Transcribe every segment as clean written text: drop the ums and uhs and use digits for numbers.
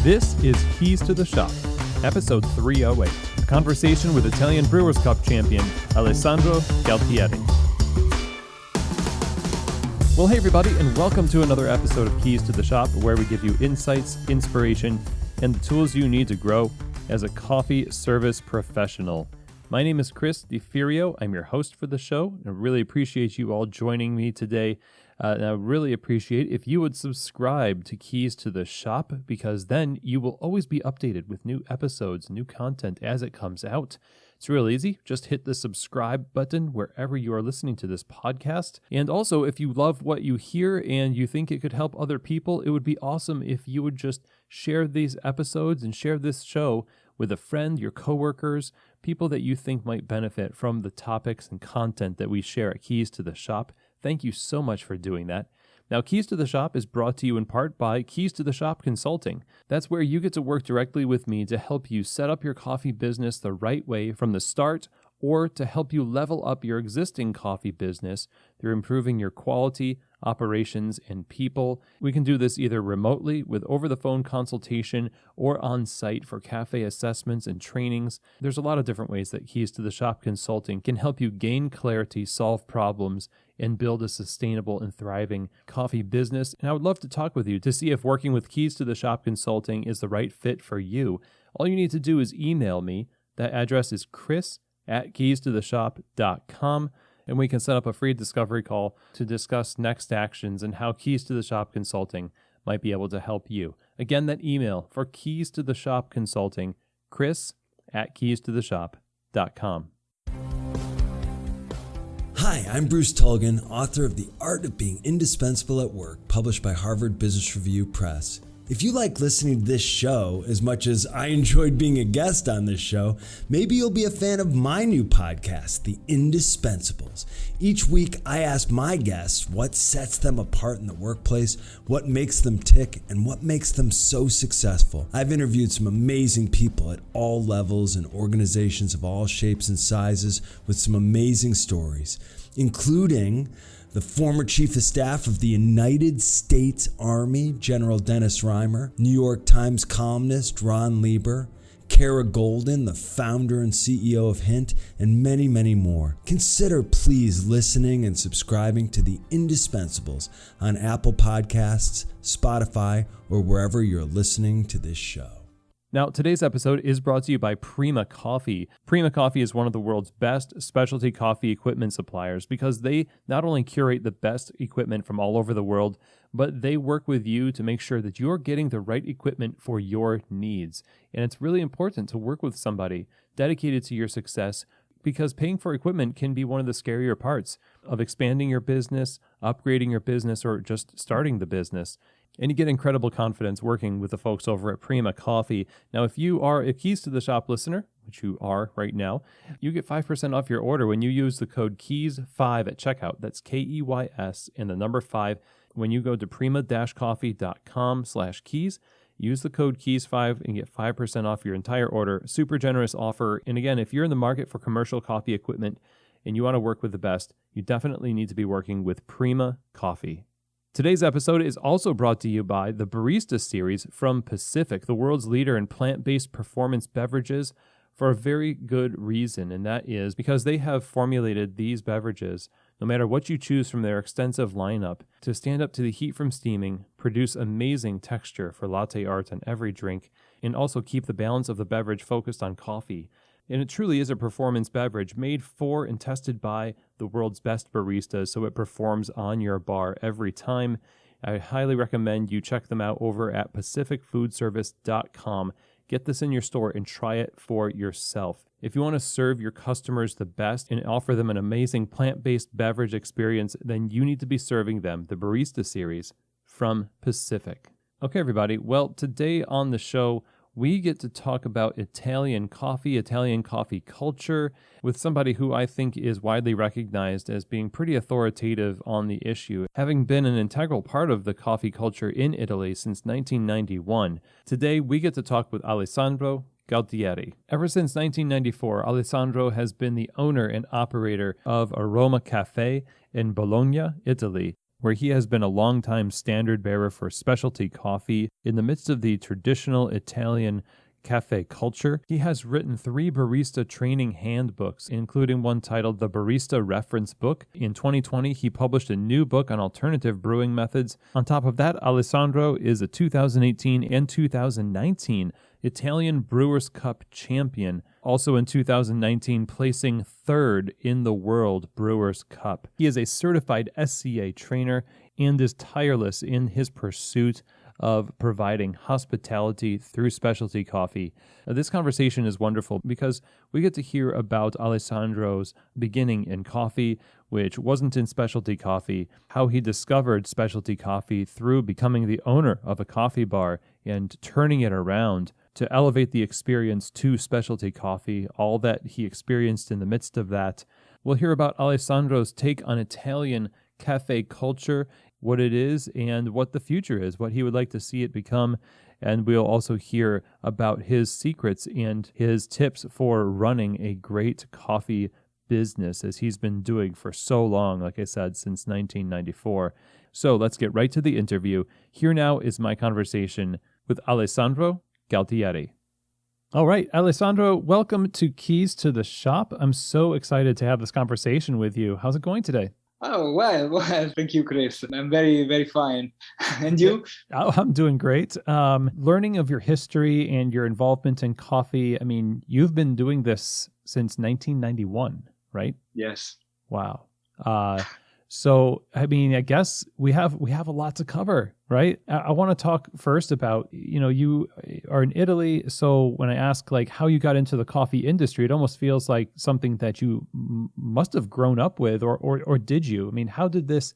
This is Keys to the Shop, episode 308, a conversation with Italian Brewers Cup champion Alessandro Galtieri. Well, hey everybody, and welcome to another episode of Keys to the Shop, where we give you insights, inspiration, and the tools you need to grow as a coffee service professional. My name is Chris DiFirio. I'm your host for the show, and I really appreciate you all joining me today. And I really appreciate if you would subscribe to Keys to the Shop, because then you will always be updated with new episodes, new content as it comes out. It's real easy. Just hit the subscribe button wherever you are listening to this podcast. And also, if you love what you hear and you think it could help other people, it would be awesome if you would just share these episodes and share this show with a friend, your coworkers, people that you think might benefit from the topics and content that we share at Keys to the Shop. Thank you so much for doing that. Now, Keys to the Shop is brought to you in part by Keys to the Shop Consulting. That's where you get to work directly with me to help you set up your coffee business the right way from the start, or to help you level up your existing coffee business through improving your quality, operations, and people. We can do this either remotely with over-the-phone consultation or on-site for cafe assessments and trainings. There's a lot of different ways that Keys to the Shop Consulting can help you gain clarity, solve problems, and build a sustainable and thriving coffee business. And I would love to talk with you to see if working with Keys to the Shop Consulting is the right fit for you. All you need to do is email me. That address is chris@keystotheshop.com, and we can set up a free discovery call to discuss next actions and how Keys to the Shop Consulting might be able to help you. Again, that email for Keys to the Shop Consulting, chris@keystotheshop.com. Hi, I'm Bruce Tulgan, author of The Art of Being Indispensable at Work, published by Harvard Business Review Press. If you like listening to this show as much as I enjoyed being a guest on this show, maybe you'll be a fan of my new podcast, The Indispensables. Each week, I ask my guests what sets them apart in the workplace, what makes them tick, and what makes them so successful. I've interviewed some amazing people at all levels and organizations of all shapes and sizes with some amazing stories, including the former Chief of Staff of the United States Army, General Dennis Reimer, New York Times columnist Ron Lieber, Kara Golden, the founder and CEO of Hint, and many, many more. Consider please listening and subscribing to The Indispensables on Apple Podcasts, Spotify, or wherever you're listening to this show. Now, today's episode is brought to you by Prima Coffee. Prima Coffee is one of the world's best specialty coffee equipment suppliers because they not only curate the best equipment from all over the world, but they work with you to make sure that you're getting the right equipment for your needs. And it's really important to work with somebody dedicated to your success, because paying for equipment can be one of the scarier parts of expanding your business, upgrading your business, or just starting the business. And you get incredible confidence working with the folks over at Prima Coffee. Now, if you are a Keys to the Shop listener, which you are right now, you get 5% off your order when you use the code KEYS5 at checkout. That's KEYS and the number 5. When you go to prima-coffee.com/keys, use the code KEYS5 and get 5% off your entire order. Super generous offer. And again, if you're in the market for commercial coffee equipment and you want to work with the best, you definitely need to be working with Prima Coffee. Today's episode is also brought to you by the Barista series from Pacific, the world's leader in plant-based performance beverages, for a very good reason, and that is because they have formulated these beverages, no matter what you choose from their extensive lineup, to stand up to the heat from steaming, produce amazing texture for latte art on every drink, and also keep the balance of the beverage focused on coffee. And it truly is a performance beverage made for and tested by the world's best baristas, so it performs on your bar every time. I highly recommend you check them out over at pacificfoodservice.com. Get this in your store and try it for yourself. If you want to serve your customers the best and offer them an amazing plant-based beverage experience, then you need to be serving them the Barista series from Pacific. Okay, everybody. Well, today on the show, we get to talk about Italian coffee culture, with somebody who I think is widely recognized as being pretty authoritative on the issue, having been an integral part of the coffee culture in Italy since 1991. Today, we get to talk with Alessandro Galtieri. Ever since 1994, Alessandro has been the owner and operator of Aroma Caffe in Bologna, Italy, where he has been a longtime standard bearer for specialty coffee in the midst of the traditional Italian cafe culture. He has written 3 barista training handbooks, including one titled The Barista Reference Book. In 2020, he published a new book on alternative brewing methods. On top of that, Alessandro is a 2018 and 2019 Italian Brewers Cup champion, also in 2019 placing 3rd in the World Brewers Cup. He is a certified SCA trainer and is tireless in his pursuit of providing hospitality through specialty coffee. This conversation is wonderful because we get to hear about Alessandro's beginning in coffee, which wasn't in specialty coffee, how he discovered specialty coffee through becoming the owner of a coffee bar and turning it around to elevate the experience to specialty coffee, all that he experienced in the midst of that. We'll hear about Alessandro's take on Italian cafe culture, what it is and what the future is, what he would like to see it become. And we'll also hear about his secrets and his tips for running a great coffee business, as he's been doing for so long, like I said, since 1994. So let's get right to the interview. Here now is my conversation with Alessandro Galtieri. All right, Alessandro, welcome to Keys to the Shop. I'm so excited to have this conversation with you. How's it going today? Oh, well, thank you, Chris. I'm very, very fine. And you? Oh, I'm doing great. Learning of your history and your involvement in coffee, I mean, you've been doing this since 1991, right? Yes. Wow. So, I mean, I guess we have a lot to cover, right? I want to talk first about, you are in Italy. So when I ask like how you got into the coffee industry, it almost feels like something that you must have grown up with, or did you? I mean, how did this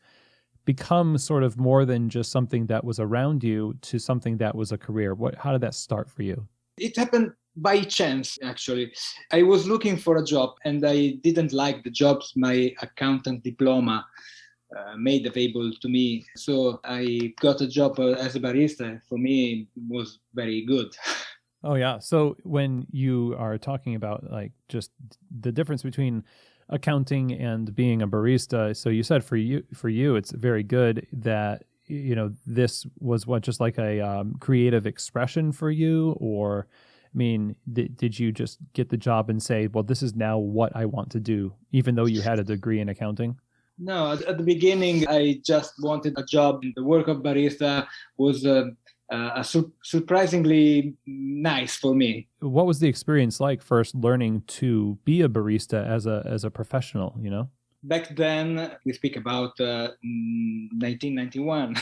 become sort of more than just something that was around you to something that was a career? How did that start for you? It happened by chance, actually. I was looking for a job and I didn't like the jobs my accountant diploma made available to me. So I got a job as a barista. For me, it was very good. Oh, yeah. So when you are talking about like just the difference between accounting and being a barista, so you said for you, it's very good that, this was just like a creative expression for you, or I mean, did you just get the job and say, well, this is now what I want to do, even though you had a degree in accounting? No, at the beginning, I just wanted a job. The work of barista was surprisingly nice for me. What was the experience like first learning to be a barista as a professional, Back then, we speak about 1991.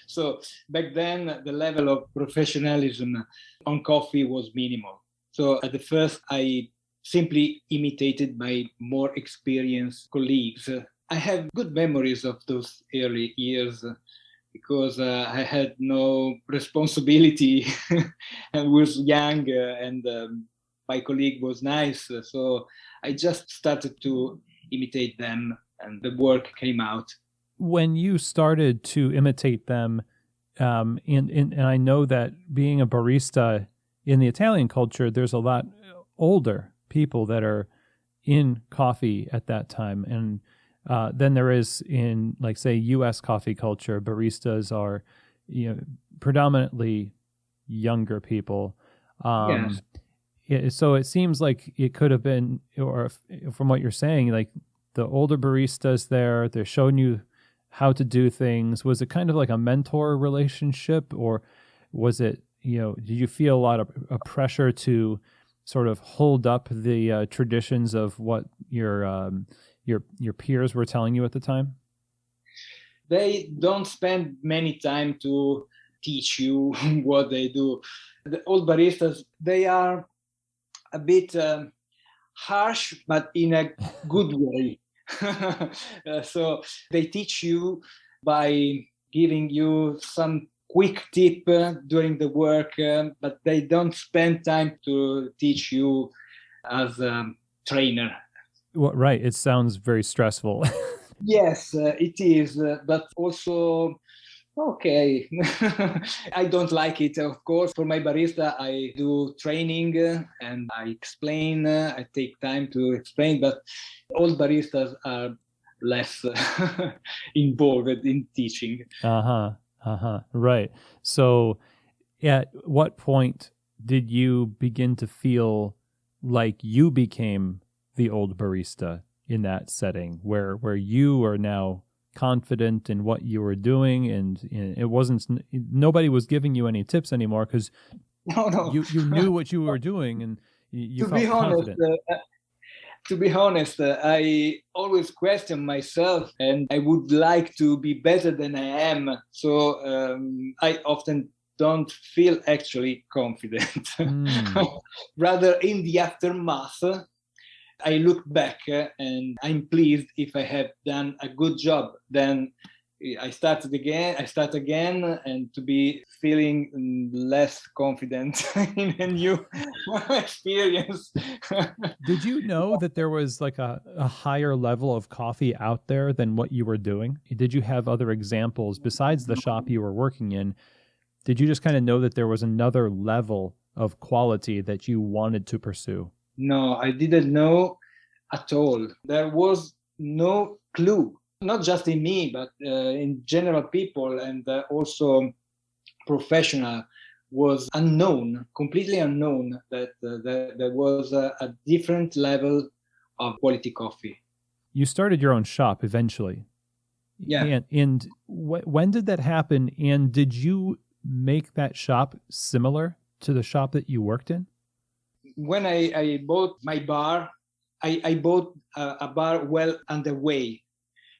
So back then, the level of professionalism on coffee was minimal. So at the first, I simply imitated my more experienced colleagues. I have good memories of those early years because I had no responsibility and was young and my colleague was nice. So I just started to imitate them and the work came out. When you started to imitate them, and I know that being a barista in the Italian culture, there's a lot older people that are in coffee at that time. And then there is in, like, say, U.S. coffee culture, baristas are, predominantly younger people. Yes. So it seems like it could have been, or from what you're saying, like the older baristas there, they're showing you how to do things. Was it kind of like a mentor relationship, or was it, did you feel a lot of a pressure to sort of hold up the traditions of what your peers were telling you at the time? They don't spend many time to teach you what they do. The old baristas, they are a bit harsh, but in a good way. So they teach you by giving you some quick tip during the work, but they don't spend time to teach you as a trainer. Well, right. It sounds very stressful. Yes, it is, but also okay. I don't like it, of course. For my barista, I do training and I explain. I take time to explain, but all baristas are less involved in teaching. Right. So at what point did you begin to feel like you became the old barista in that setting where you are now confident in what you were doing, and it wasn't, nobody was giving you any tips anymore because No. you knew what you were doing and you felt confident? To be honest, I always question myself, and I would like to be better than I am. So I often don't feel actually confident. Rather, in the aftermath, I look back and I'm pleased if I have done a good job. Then I start again, and to be feeling less confident in a new experience. Did you know that there was like a higher level of coffee out there than what you were doing? Did you have other examples besides the shop you were working in? Did you just kind of know that there was another level of quality that you wanted to pursue? No, I didn't know at all. There was no clue, not just in me, but in general people, and also professional, was unknown, completely unknown, that there was a different level of quality coffee. You started your own shop eventually. Yeah. And when did that happen? And did you make that shop similar to the shop that you worked in? When I bought my bar, I bought a bar well underway.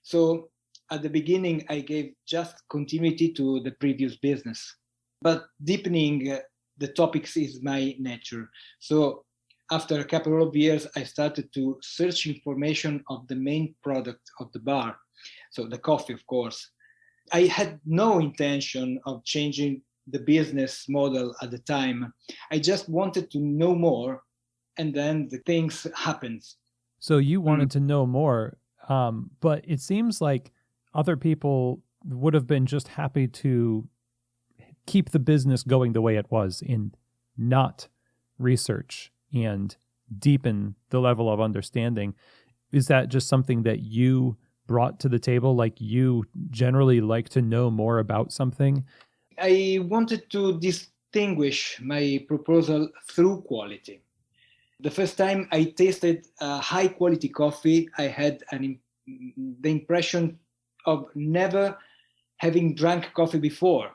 So at the beginning, I gave just continuity to the previous business. But deepening the topics is my nature. So after a couple of years, I started to search information of the main product of the bar. So the coffee, of course. I had no intention of changing the business model at the time. I just wanted to know more, and then the things happened. So you wanted to know more, but it seems like other people would have been just happy to keep the business going the way it was and not research and deepen the level of understanding. Is that just something that you brought to the table? Like, you generally like to know more about something? I wanted to distinguish my proposal through quality. The first time I tasted high quality coffee, I had the impression of never having drank coffee before.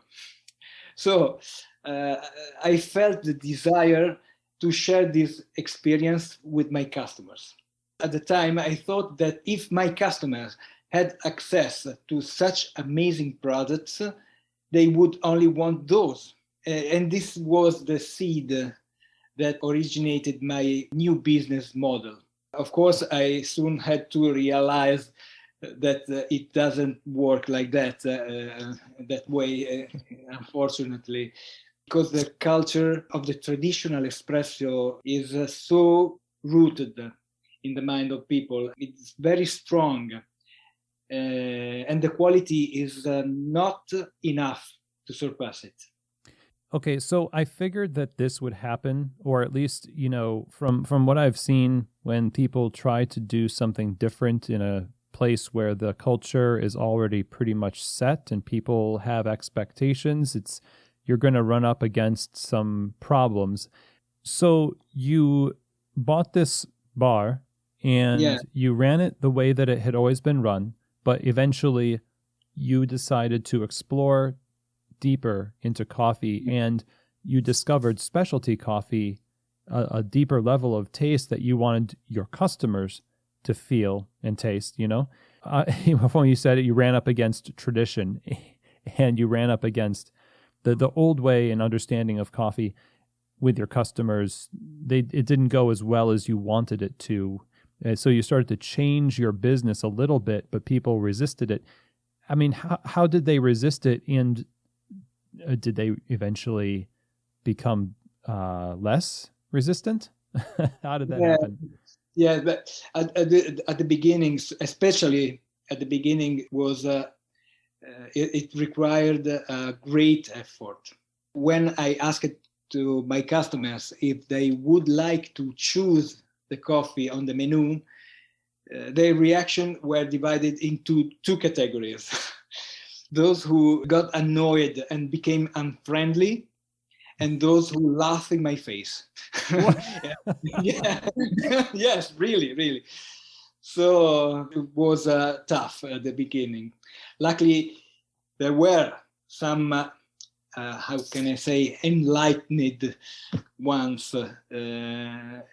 So I felt the desire to share this experience with my customers. At the time, I thought that if my customers had access to such amazing products, they would only want those. And this was the seed that originated my new business model. Of course, I soon had to realize that it doesn't work like that way, unfortunately, because the culture of the traditional espresso is so rooted in the mind of people. It's very strong, and the quality is not enough to surpass it. Okay, so I figured that this would happen, or at least, from what I've seen, when people try to do something different in a place where the culture is already pretty much set and people have expectations, you're going to run up against some problems. So you bought this bar and you ran it the way that it had always been run, but eventually you decided to explore deeper into coffee, and you discovered specialty coffee, a deeper level of taste that you wanted your customers to feel and taste. When you said it, you ran up against tradition and you ran up against the old way and understanding of coffee with your customers. It didn't go as well as you wanted it to. And so you started to change your business a little bit, but people resisted it. I mean, how did they resist it? And did they eventually become less resistant? How did that happen? Yeah, but at the beginning, especially at the beginning, was it required a great effort. When I asked to my customers if they would like to choose the coffee on the menu, their reaction were divided into two categories. Those who got annoyed and became unfriendly, and those who laughed in my face. Yeah. Yes, really, really. So it was tough at the beginning. Luckily, there were some, how can I say, enlightened ones. And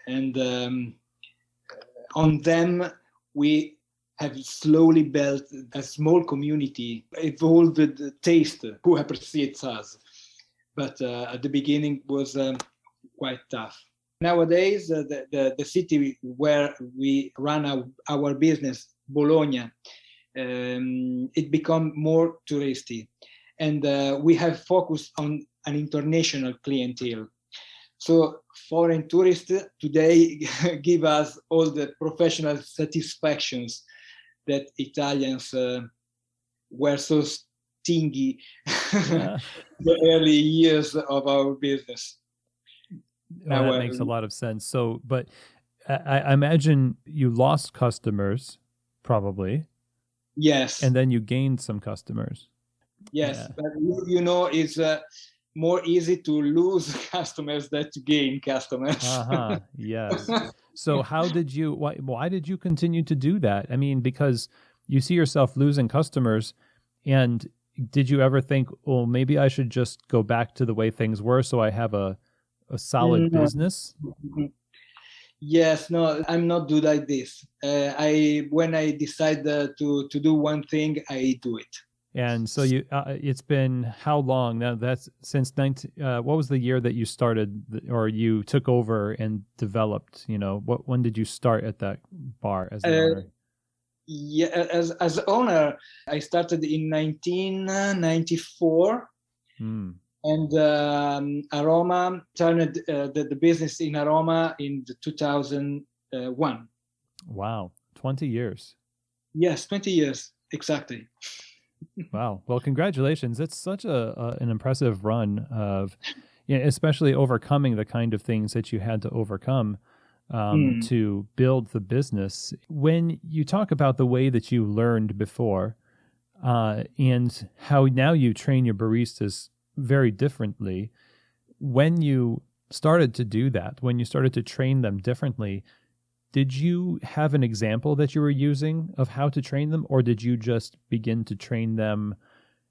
on them, we have slowly built a small community, evolved taste who appreciates us. But at the beginning was quite tough. Nowadays, the city where we run our business, Bologna, it become more touristy. And we have focused on an international clientele. So foreign tourists today give us all the professional satisfactions that Italians were so stingy the early years of our business. Well, that makes a lot of sense. So, but I imagine you lost customers, probably. Yes. And then you gained some customers. Yes, Yeah. but it's more easy to lose customers than to gain customers. Yes. So why did you continue to do that? I mean, because you see yourself losing customers, and did you ever think, well, maybe I should just go back to the way things were so I have a solid business? Yes, no, I'm not good like this. When I decide to do one thing, I do it. And so it's been how long now? That's since what was the year that you started or you took over and developed? When did you start at that bar as an owner? Yeah, as owner, I started in 1994. And Aroma turned the business in Aroma in 2001. Wow, 20 years. Yes, 20 years, exactly. Wow. Well, congratulations. It's such an impressive run of, especially overcoming the kind of things that you had to overcome to build the business. When you talk about the way that you learned before and how now you train your baristas very differently, when you started to do that, when you started to train them differently, did you have an example that you were using of how to train them, or did you just begin to train them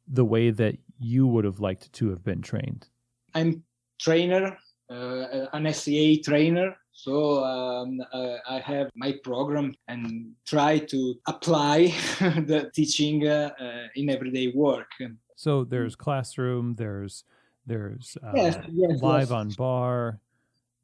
the way that you would have liked to have been trained? I'm trainer, an SCA trainer, so I have my program and try to apply the teaching in everyday work. So there's classroom, there's yes, live on bar.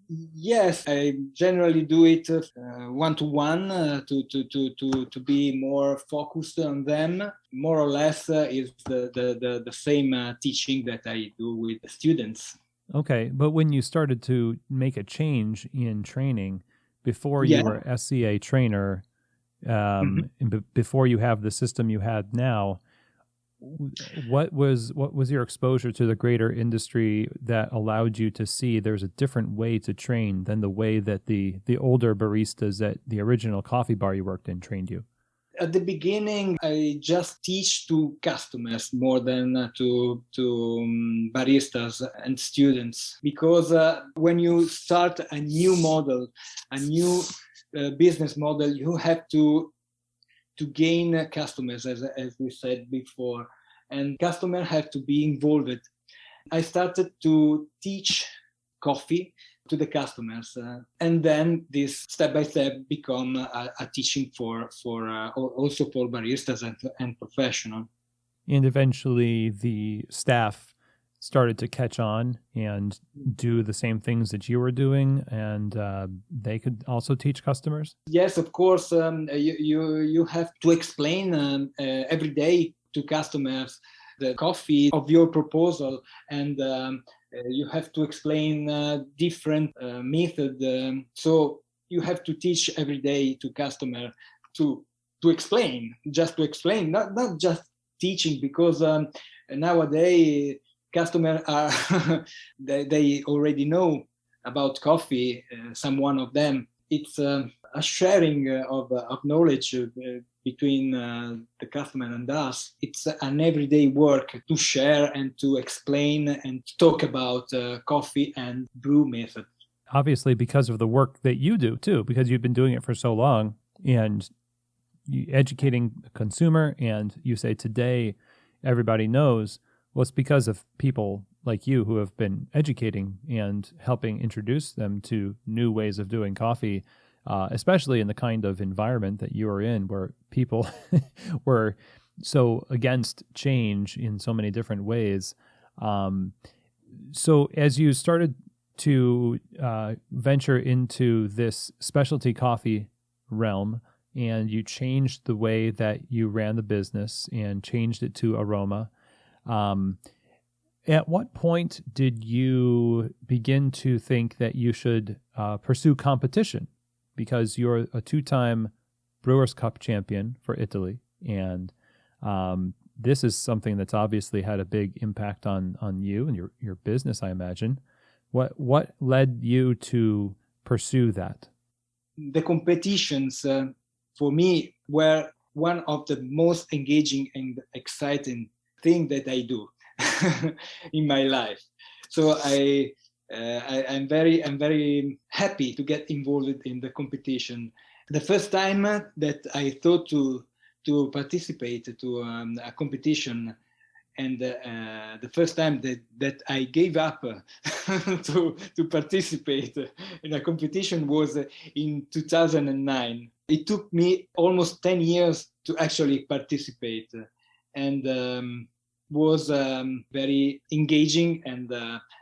Yes, I generally do it one-to-one to be more focused on them. More or less is the same teaching that I do with the students. Okay, but when you started to make a change in training, before you were SCA trainer, and before you have the system you had now, what was your exposure to the greater industry that allowed you to see there's a different way to train than the way that the older baristas at the original coffee bar you worked in trained you? At the beginning, I just teach to customers more than to baristas and students, because when you start a new model, a new business model, you have to gain customers, as we said before, and customers have to be involved. I started to teach coffee to the customers, and then this step by step become a teaching for also for baristas and professional. And eventually, the staff started to catch on and do the same things that you were doing, and they could also teach customers? Yes, of course. You have to explain every day to customers the coffee of your proposal, and you have to explain different method. So you have to teach every day to customer to explain, just to explain, not just teaching, because nowadays customers are they already know about coffee. Some one of them. It's a a sharing of knowledge between the customer and us. It's an everyday work to share and to explain and to talk about coffee and brew method. Obviously, because of the work that you do too, because you've been doing it for so long and educating the consumer, and you say today everybody knows. Well, it's because of people like you who have been educating and helping introduce them to new ways of doing coffee, especially in the kind of environment that you are in, where people were so against change in so many different ways. So as you started to venture into this specialty coffee realm, and you changed the way that you ran the business and changed it to Aroma, at what point did you begin to think that you should pursue competition? Because you're a two-time Brewers Cup champion for Italy, and this is something that's obviously had a big impact on you and your business, I imagine. What led you to pursue that? The competitions for me were one of the most engaging and exciting thing that I do in my life. So I'm very happy to get involved in the competition. The first time that I thought to participate to a competition, and the first time that I gave up to participate in a competition was in 2009. It took me almost 10 years to actually participate, and was very engaging and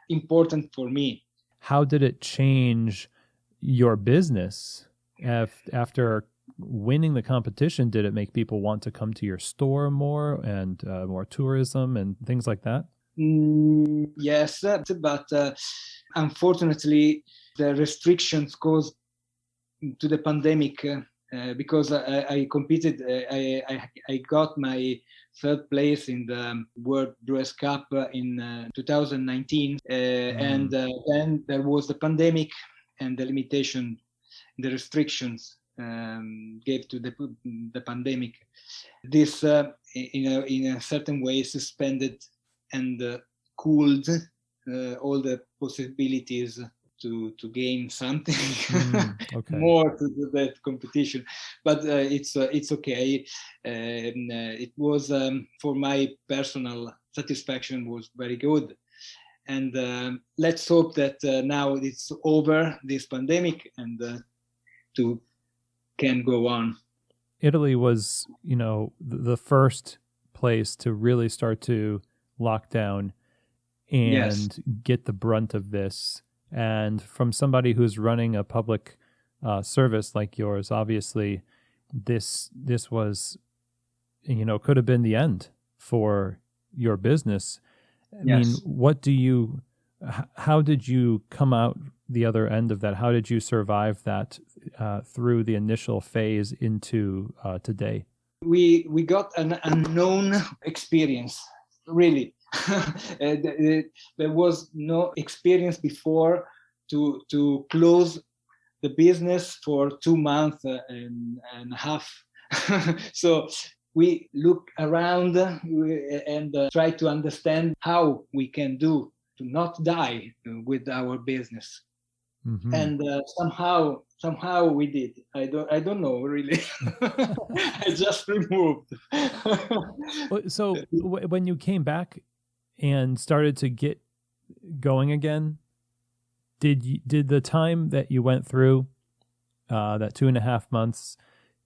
important for me. How did it change your business after winning the competition? Did it make people want to come to your store more, and more tourism and things like that? Yes, but unfortunately, the restrictions caused to the pandemic, because I competed, I got my third place in the World Brewers Cup in 2019, and then there was the pandemic, and the limitation, the restrictions gave to the pandemic. This, in a certain way, suspended and cooled all the possibilities to gain something okay. more to that competition. But it's okay. It was, for my personal satisfaction, was very good. And let's hope that now it's over, this pandemic, and to can go on. Italy was, the first place to really start to lock down and get the brunt of this. And from somebody who's running a public service like yours, obviously, this was, could have been the end for your business. I mean, how did you come out the other end of that? How did you survive that through the initial phase into today? We got an unknown experience, really. There was no experience before to close the business for 2 months and a half. So we look around and try to understand how we can do to not die with our business. Mm-hmm. And somehow we did. I don't know really. I just removed. So when you came back and started to get going again, did the time that you went through, that 2.5 months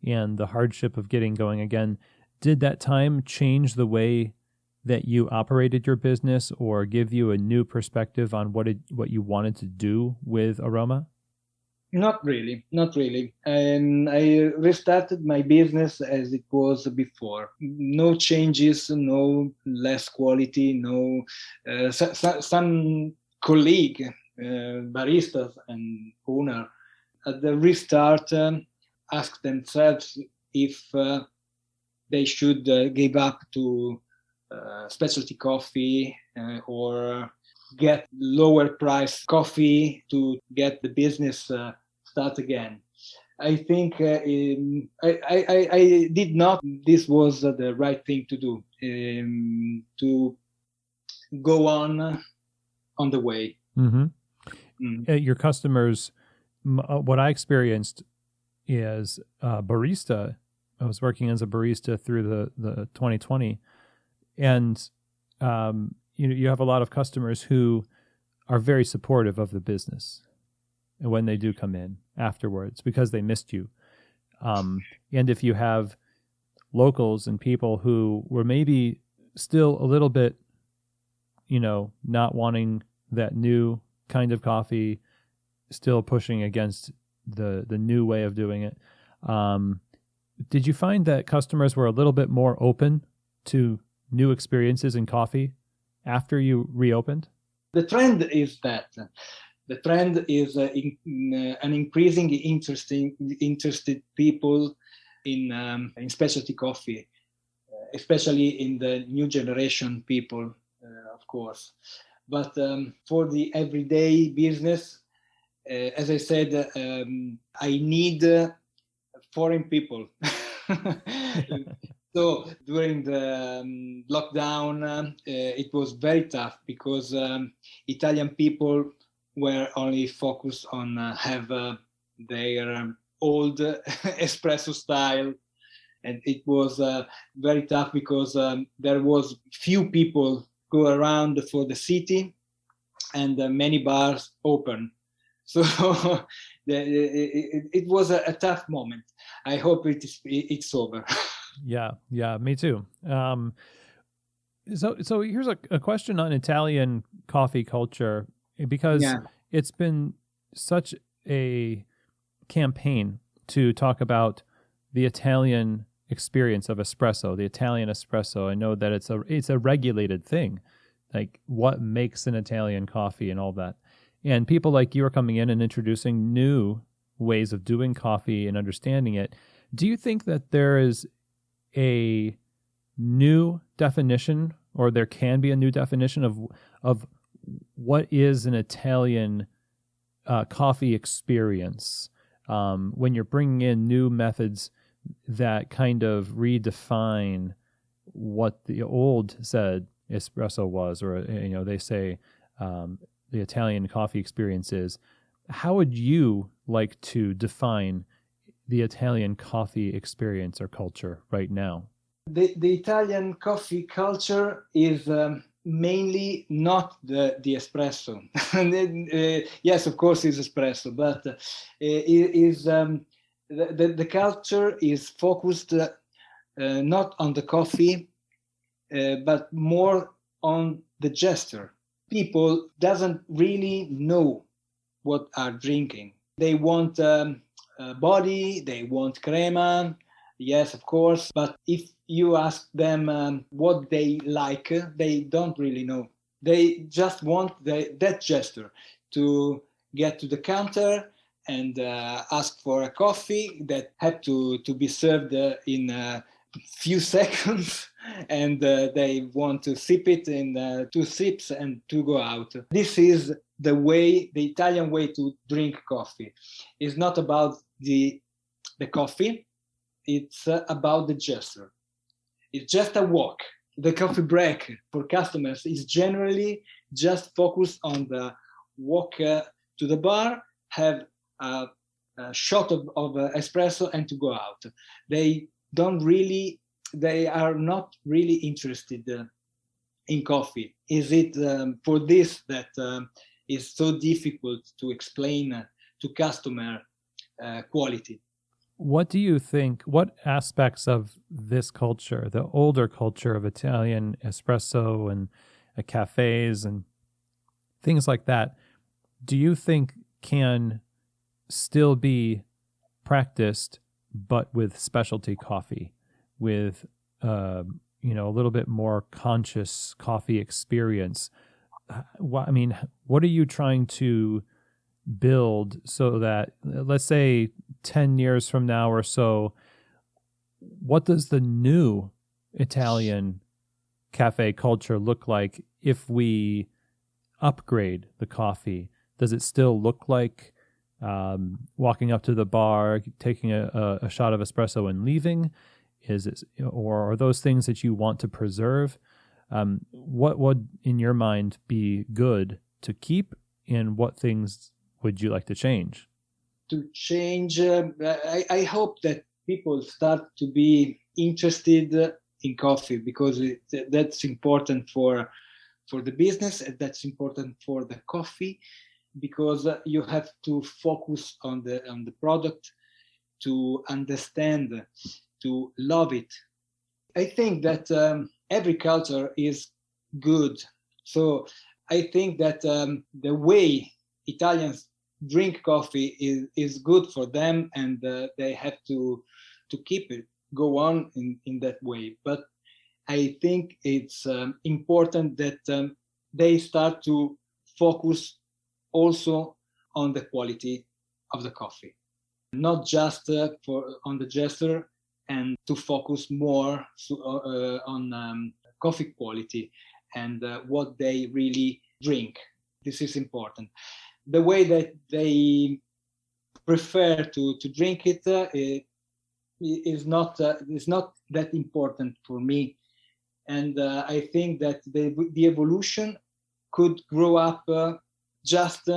and the hardship of getting going again, did that time change the way that you operated your business, or give you a new perspective on what you wanted to do with Aroma? Not really. I restarted my business as it was before. No changes, no less quality, no. Some colleague, baristas and owner, at the restart asked themselves if they should give up to specialty coffee or get lower price coffee to get the business start again. I think I did not. This was the right thing to do, to go on the way. Mm-hmm. Your customers, what I experienced is barista. I was working as a barista through the 2020, and you have a lot of customers who are very supportive of the business when they do come in afterwards because they missed you. And if you have locals and people who were maybe still a little bit, not wanting that new kind of coffee, still pushing against the new way of doing it. Did you find that customers were a little bit more open to new experiences in coffee after you reopened? The trend is that. The trend is an increasing interested people in specialty coffee, especially in the new generation people, of course. But for the everyday business, as I said, I need foreign people. So during the lockdown, it was very tough because Italian people were only focused on have their old espresso style, and it was very tough because there was few people go around for the city, and many bars open. So it was a tough moment. I hope it's over. Yeah, me too. So here's a question on Italian coffee culture, because it's been such a campaign to talk about the Italian experience of espresso, the Italian espresso. I know that it's a regulated thing, like what makes an Italian coffee and all that. And people like you are coming in and introducing new ways of doing coffee and understanding it. Do you think that there is a new definition, or there can be a new definition of what is an Italian coffee experience when you're bringing in new methods that kind of redefine what the old said espresso was, or they say the Italian coffee experience is? How would you like to define the Italian coffee experience or culture right now? The Italian coffee culture is mainly not the espresso. Yes, of course, it's espresso, but it is the culture is focused not on the coffee, but more on the gesture. People doesn't really know what are drinking. They want body, they want crema, yes, of course. But if you ask them what they like, they don't really know. They just want that gesture to get to the counter and ask for a coffee that had to be served in a few seconds, and they want to sip it in 2 sips and to go out. This is the way, the Italian way to drink coffee. It's not about the coffee, it's about the gesture. It's just a walk. The coffee break for customers is generally just focused on the walk to the bar, have a shot of espresso and to go out. They are not really interested in coffee. Is it for this that is so difficult to explain to customer quality? What do you think, what aspects of this culture, the older culture of Italian espresso and cafes and things like that, do you think can still be practiced, but with specialty coffee, with a little bit more conscious coffee experience? I mean, what are you trying to build so that, let's say 10 years from now or so, what does the new Italian cafe culture look like if we upgrade the coffee? Does it still look like walking up to the bar, taking a shot of espresso and leaving? Is it, or are those things that you want to preserve? What would, in your mind, be good to keep, and what things would you like to change? To change, I hope that people start to be interested in coffee, because that's important for the business, and that's important for the coffee, because you have to focus on the product, to understand, to love it. I think that every culture is good. So I think that the way Italians drink coffee is good for them, and they have to keep it, go on in that way. But I think it's important that they start to focus also on the quality of the coffee, not just on the gesture, and to focus more on coffee quality and what they really drink. This is important. The way that they prefer to drink it is not that important for me. And I think that the evolution could grow up just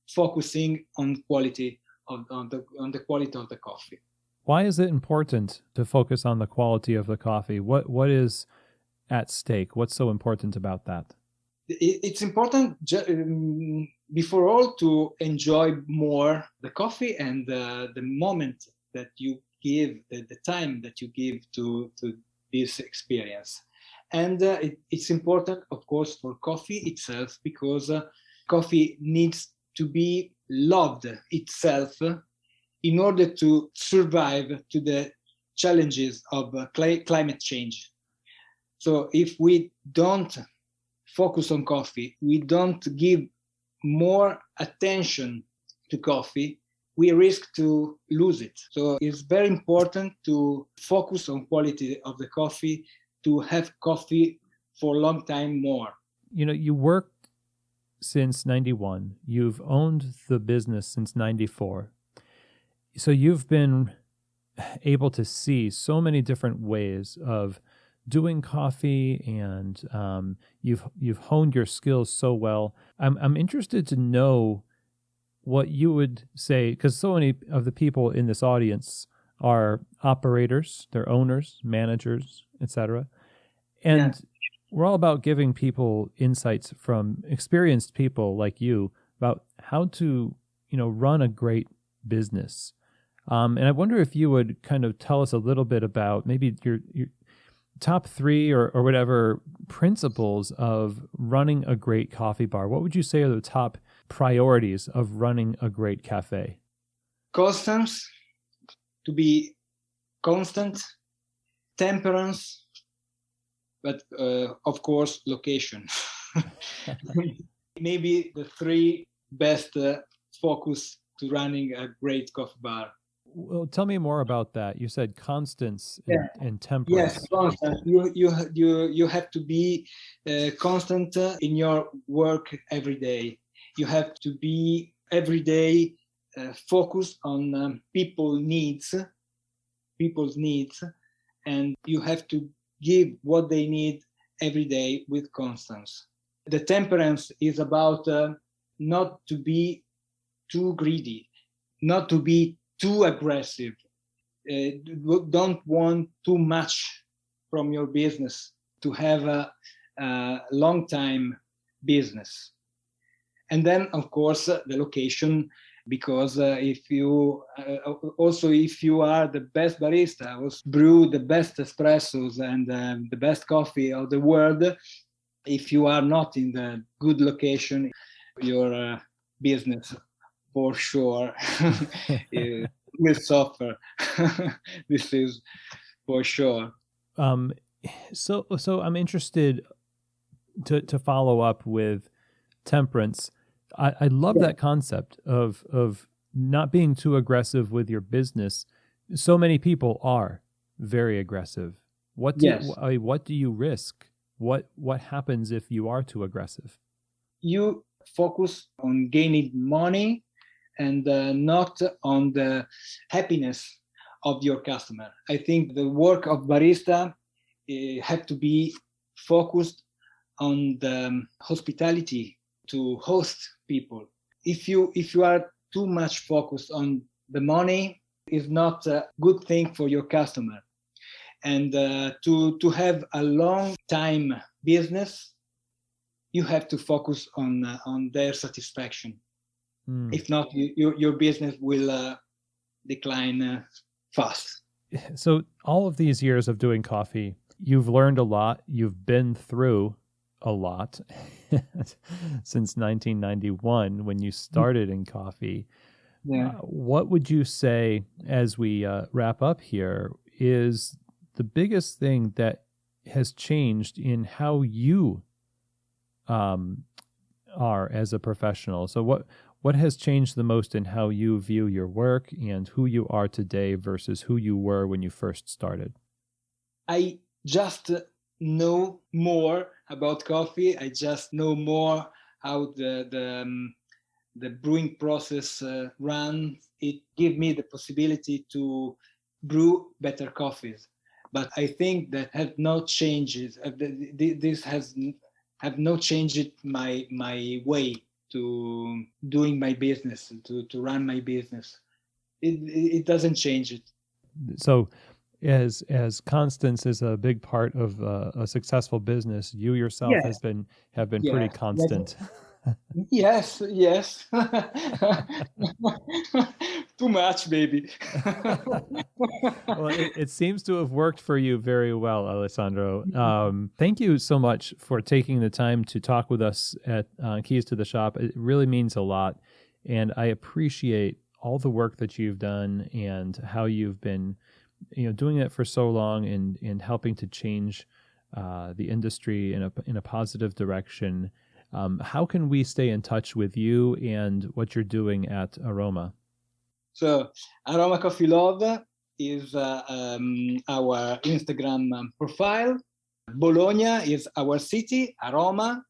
focusing on quality on the quality of the coffee. Why is it important to focus on the quality of the coffee? What is at stake? What's so important about that? It's important, before all, to enjoy more the coffee, and the moment that you give, the time that you give to this experience. And it's important, of course, for coffee itself, because coffee needs to be loved itself in order to survive to the challenges of climate change. So if we don't focus on coffee, we don't give more attention to coffee, we risk to lose it. So it's very important to focus on quality of the coffee, to have coffee for a long time more. You know, you worked since 91. You've owned the business since 94. So you've been able to see so many different ways of doing coffee, and you've honed your skills so well. I'm interested to know what you would say, because so many of the people in this audience are operators, they're owners, managers, etc. And we're all about giving people insights from experienced people like you about how to, run a great business. And I wonder if you would kind of tell us a little bit about maybe your top 3 or whatever principles of running a great coffee bar. What would you say are the top priorities of running a great cafe? Constance, to be constant, temperance, but of course, location. Maybe the 3 best focus to running a great coffee bar. Well, tell me more about that. You said constance and temperance. Yes, constant. You have to be constant in your work every day. You have to be every day focused on people's needs, and you have to give what they need every day with constance. The temperance is about not to be too greedy, not to be too aggressive. Don't want too much from your business to have a long time business. And then, of course, the location, because if you are the best barista, brew the best espressos and the best coffee of the world, if you are not in the good location, your business for sure will suffer. This is for sure. So I'm interested to follow up with temperance. I love that concept of not being too aggressive with your business. So many people are very aggressive. What do you risk? What happens if you are too aggressive? You focus on gaining money and not on the happiness of your customer. I think the work of barista have to be focused on the hospitality, to host people. If you are too much focused on the money, is not a good thing for your customer. And to have a long time business, you have to focus on their satisfaction. If not, your business will decline fast. So all of these years of doing coffee, you've learned a lot. You've been through a lot since 1991 when you started in coffee. Yeah. What would you say, as we wrap up here, is the biggest thing that has changed in how you are as a professional? So what has changed the most in how you view your work and who you are today versus who you were when you first started? I just know more about coffee. I just know more how the brewing process runs. It gives me the possibility to brew better coffees. But I think that have not changed. This have not changed my way to doing my business, to run my business. It doesn't change it. So as constance is a big part of a successful business, you yourself have been pretty constant. Yes. Too much, baby. Well, it seems to have worked for you very well, Alessandro. Thank you so much for taking the time to talk with us at Keys to the Shop. It really means a lot, and I appreciate all the work that you've done and how you've been, doing it for so long and helping to change the industry in a positive direction. How can we stay in touch with you and what you're doing at Aroma? So Aroma Coffee Love is our Instagram profile. Bologna is our city. Aroma,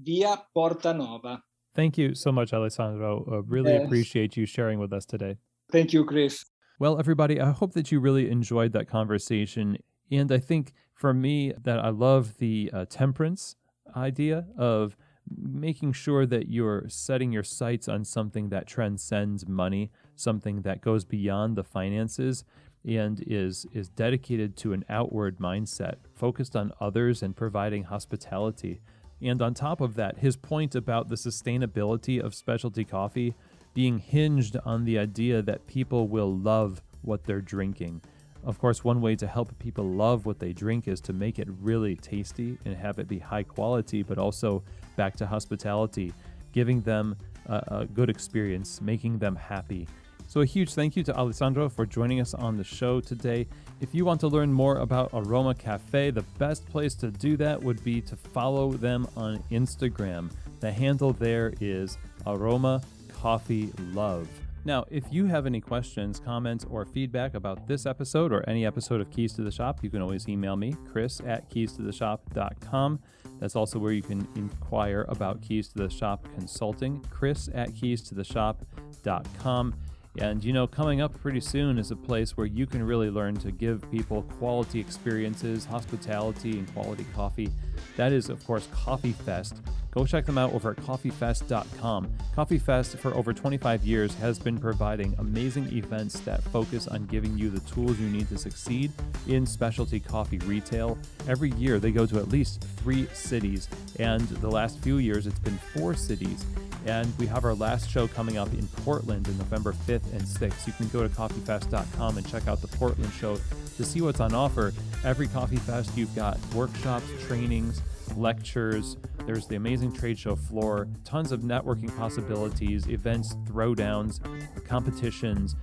via Porta Nova. Thank you so much, Alessandro. Really appreciate you sharing with us today. Thank you, Chris. Well, everybody, I hope that you really enjoyed that conversation. And I think for me that I love the temperance idea of making sure that you're setting your sights on something that transcends money, something that goes beyond the finances and is dedicated to an outward mindset, focused on others and providing hospitality. And on top of that, his point about the sustainability of specialty coffee being hinged on the idea that people will love what they're drinking. Of course, one way to help people love what they drink is to make it really tasty and have it be high quality, but also back to hospitality, giving them a good experience, making them happy. So a huge thank you to Alessandro for joining us on the show today. If you want to learn more about Aroma Caffe, the best place to do that would be to follow them on Instagram. The handle there is Aroma Coffee Love. Now, if you have any questions, comments, or feedback about this episode or any episode of Keys to the Shop, you can always email me, chris@keystotheshop.com. That's also where you can inquire about Keys to the Shop consulting, chris@keystotheshop.com. And, coming up pretty soon is a place where you can really learn to give people quality experiences, hospitality, and quality coffee. That is, of course, Coffee Fest. Go check them out over at coffeefest.com. Coffee Fest, for over 25 years, has been providing amazing events that focus on giving you the tools you need to succeed in specialty coffee retail. Every year, they go to at least 3 cities, and the last few years, it's been 4 cities. And we have our last show coming up in Portland in November 5th and 6th. You can go to coffeefest.com and check out the Portland show to see what's on offer. Every Coffee Fest, you've got workshops, trainings, lectures. There's the amazing trade show floor, tons of networking possibilities, events, throwdowns, competitions.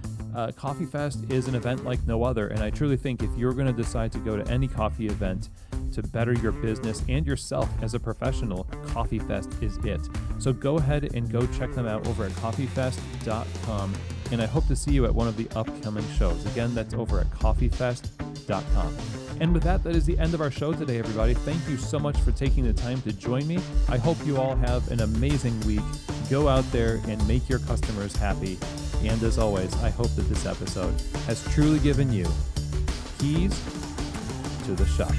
Coffee Fest is an event like no other, and I truly think if you're going to decide to go to any coffee event to better your business and yourself as a professional, Coffee Fest is it. So go ahead and go check them out over at coffeefest.com, and I hope to see you at one of the upcoming shows. Again, that's over at coffeefest.com. And with that is the end of our show today, everybody. Thank you so much for taking the time to join me. I hope you all have an amazing week. Go out there and make your customers happy. And as always, I hope that this episode has truly given you keys to the shop.